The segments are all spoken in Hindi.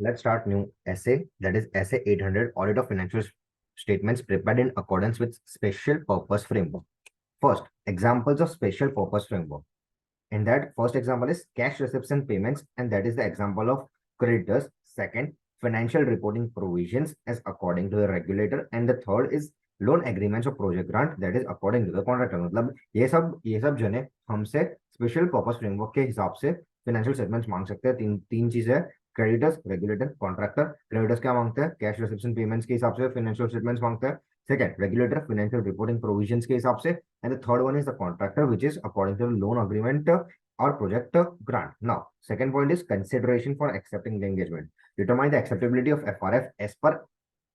Let's start new essay, that is essay 800, audit of financial statements prepared in accordance with special purpose framework. First, examples of special purpose framework. In that, first example is cash receipts and payments, and that is the example of creditors. Second, financial reporting provisions as according to the regulator, and the third is loan agreements और project grant that is according to the contractor. मतलब ये सब जने हमसे स्पेशल पर्पस फ्रेमवर्क के हिसाब से फाइनेंशियल स्टेटमेंट्स मांग सकते हैं। तीन तीन चीजें, क्रेडिटर्स, रेगुलेटर, कॉन्ट्रैक्टर। क्रेडिटर्स क्या मांगते हैं? कैश रिसेप्शन पेमेंट्स के हिसाब से फाइनेंशियल स्टेटमेंट्स मांगते हैं। Second, regulator financial reporting provisions के हिसाब से, and the third one is the contractor which is according to loan agreement or project grant. Now, second point is consideration for accepting the engagement. Determine the acceptability of FRF as per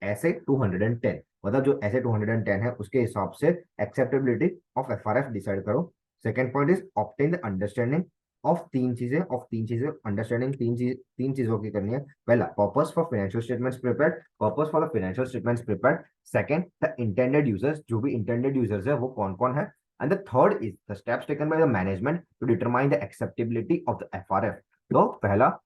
ऐसे 210, मतलब जो ऐसे 210 है उसके हिसाब से एक्सेप्टेबिलिटी ऑफ एफआरएफ डिसाइड करो। Second point is obtain the understanding of तीन चीजें अंडरस्टैंडिंग तीन चीजों की करनी है। पहला, purpose for financial statements prepared, purpose for the financial statements prepared. Second, the intended users, जो भी इंटेंडेड यूजर्स है वो कौन कौन है। And the third is the steps taken by the management to determine the acceptability of the FRF. तो पहला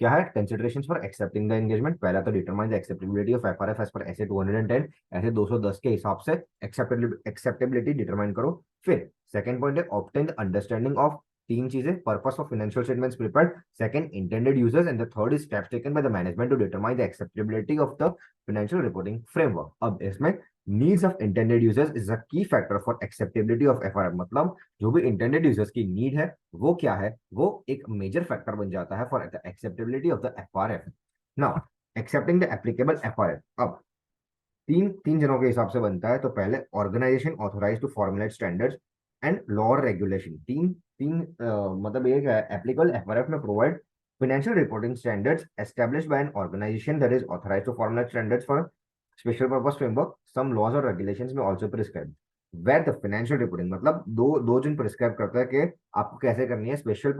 क्या है? Considerations for accepting the engagement. पहला तो determine the acceptability of FRF as per SA 210, ऐसे 210 के हिसाब से एक्सेप्टेबिलिटी डिटरमाइन करो। फिर सेकंड पॉइंट है ऑब्टेन द अंडरस्टैंडिंग ऑफ तीन चीजें, purpose of financial statements prepared, second intended users, and the third is steps taken by the management to determine the acceptability of the financial reporting framework. अब इसमें needs of intended users is a key factor for acceptability of FRF. मतलब जो भी इंटेंडेड यूजर्स की नीड है वो क्या है, वो एक मेजर फैक्टर बन जाता है for the acceptability of the FRF. Now, accepting the applicable FRF. अब तीन तीन जनों के हिसाब से बनता है। तो पहले, organisation authorise to formulate standards and law और रेगुलेशन। तीन तीन मतलब एक है एप्लीकेबल एफआरएफ में provide financial reporting standards established by an organization that is authorized to formulate standards for special purpose framework. Some laws or regulations may also prescribe where the financial reporting, मतलब दो दो जन प्रिस्क्राइब करता है कि आपको कैसे करनी है स्पेशल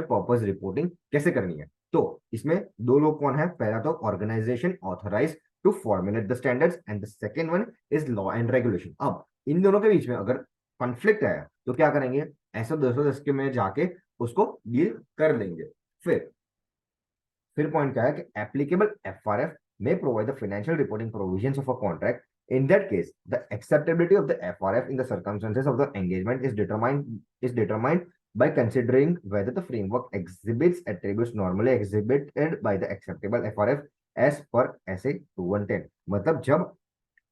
पर्पस रिपोर्टिंग कैसे करनी है। तो इसमें दो लोग कौन है? पहला तो organisation authorise to formulate the standards, and the second one is law and regulation. अब इन दोनों के बीच में अगर कॉन्फ्लिक्ट आया तो क्या करेंगे? ऐसा 210 के में जाके उसको डील कर लेंगे। फिर पॉइंट क्या है कि applicable FRF may provide the financial reporting provisions of a contract. In that case, the acceptability of the FRF in the circumstances of the engagement is determined by considering whether the framework exhibits attributes normally exhibited by the acceptable FRF as per SA 210। मतलब जब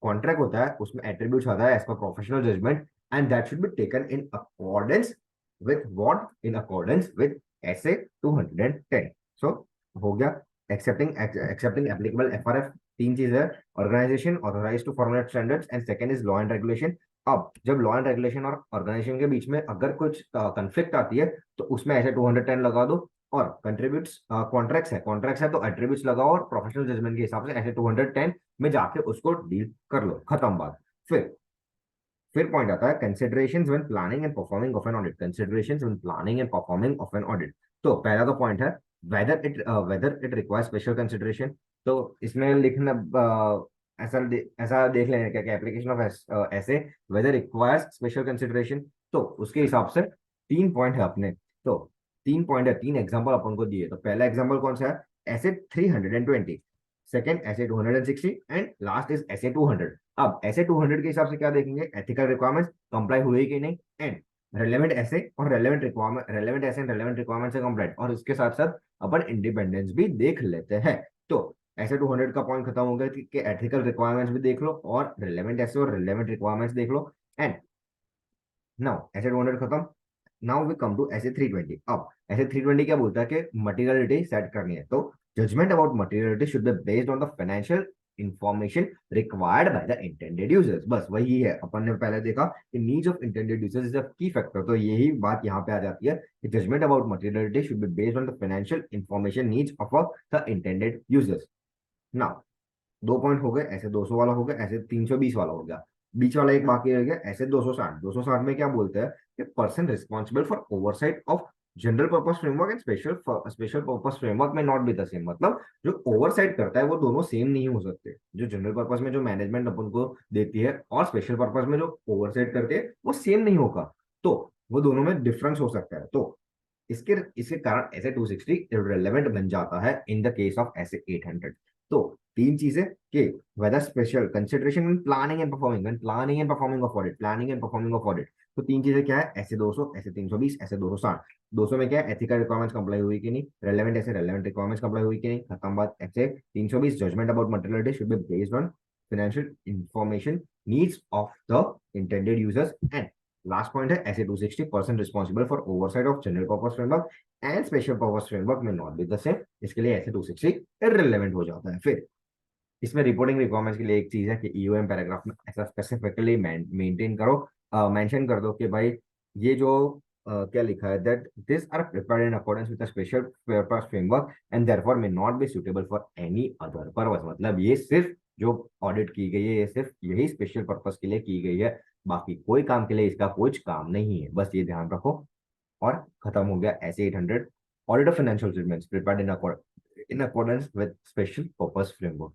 कॉन्ट्रैक्ट होता है उसमें एट्रीब्यूट्स आता है as per professional judgement, and that should be taken in accordance with what? In accordance with SA 210। So हो गया एक्सेप्टिंग एप्लीकेबल एफआरएफ। तीन चीज है, organisation authorise to formulate standards, and second is law and regulation. अब जब लॉ एंड रेगुलेशन और ऑर्गेनाइजेशन के बीच में अगर कुछ कंफ्लिक्ट आती है तो उसमें ऐसे 210 लगा दो, और कंट्रीब्यूट्स कॉन्ट्रैक्ट्स है तो एट्रीब्यूट्स लगाओ, और प्रोफेशनल जजमेंट के हिसाब से ऐसे 210 में जाके उसको डील कर लो, खत्म बात। फिर पॉइंट आता है considerations when planning and performing of an audit. Considerations when planning and performing of an audit. तो पहला तो पॉइंट है whether it requires special consideration. तो इसमें लिखना ऐसा देख लेंगे क्या एप्लीकेशन ऑफ ऐसे वेदर रिक्वायर्स स्पेशल कंसिडरेशन। तो उसके हिसाब से तीन पॉइंट है अपने। तो तीन पॉइंट है, तीन एग्जांपल अपन को दिए। तो पहला एग्जांपल कौन सा है? ऐसे 320, सेकंड ऐसे 260, एंड लास्ट इज ऐसे 200। अब ऐसे 200 के हिसाब से क्या देखेंगे? एथिकल रिक्वायरमेंट्स कंप्लाई हुए कि नहीं, एंड रेलेवेंट ऐसे और रेलेवेंट रिक्वायरमेंट से कंप्लाइड, और इसके साथ साथ अपन इंडिपेंडेंस भी देख लेते हैं। तो ऐसे 200 का पॉइंट खत्म हो गया कि एथिकल रिक्वायरमेंट्स भी देख लो और रिलेवेंट ऐसे और रिलेवेंट रिक्वायरमेंट्स देख लो। एंड नाउ ऐसे 200 खत्म। नाउ वी कम टू ऐसे 320। अब ऐसे 320 क्या बोलता है कि मटेरियलिटी सेट करनी है। तो judgement about materiality should be based on the financial information required by the intended users. बस वही है, अपन ने पहले देखा कि needs of intended users is a key factor. तो यही बात यहाँ पे आ जाती है कि judgement about materiality should be based on the financial information needs of the intended users. Now दो पॉइंट हो गए, ऐसे 200 वाला हो गया, ऐसे 320 वाला हो गया। बीच वाला एक बाकी रह गया, ऐसे 260 में क्या बोलते हैं कि person responsible for oversight of general purpose framework and special purpose framework may not be the same. मतलब जो ओवरसाइट करता है वो दोनों सेम नहीं हो सकते। जो जनरल पर्पस में जो मैनेजमेंट अपन को देती है और स्पेशल पर्पस में जो ओवरसाइट करते हैं वो सेम नहीं होगा। तो वो दोनों में डिफरेंस हो सकता है। तो इसके इसके कारण ऐसे 260 इररिलेवेंट बन जाता है इन द केस ऑफ ऐसे 800। तो तीन चीजें कि whether special consideration in planning and performing, when planning and performing of audit, planning and performing of audit. तो तीन चीजें क्या है, ऐसे 200, ऐसे 320, ऐसे 260। 200 में क्या है, एथिकल रिक्वायरमेंट्स कंप्लाई हुई कि नहीं, रेलेवेंट ऐसे रेलेवेंट रिक्वायरमेंट्स कंप्लाई हुई कि नहीं, खत्म बात। SA 320 judgement about materiality should be based on financial information needs of the intended users, and last point है SA 260% responsible for oversight of general purpose framework and special purpose framework may not be the same. इसके लिए ऐसे 260 इररिलेवेंट हो जाता है। फिर इसमें रिपोर्टिंग रिक्वायरमेंट्स के लिए एक चीज है कि ईओएम पैराग्राफ में ऐसा स्पेसिफिकली मेंटेन करो, मेंशन कर दो कि भाई ये जो क्या लिखा है, that this are prepared in accordance with the special purpose framework and therefore may not be suitable for any other purpose. मतलब ये सिर्फ जो ऑडिट की गई है ये सिर्फ यही स्पेशल पर्पस के लिए की गई है, बाकी कोई काम के लिए इसका कुछ काम नहीं है। बस ये ध्यान रखो और खत्म हो गया ऐसे 800 audit of financial statements prepared in accordance with special purpose framework.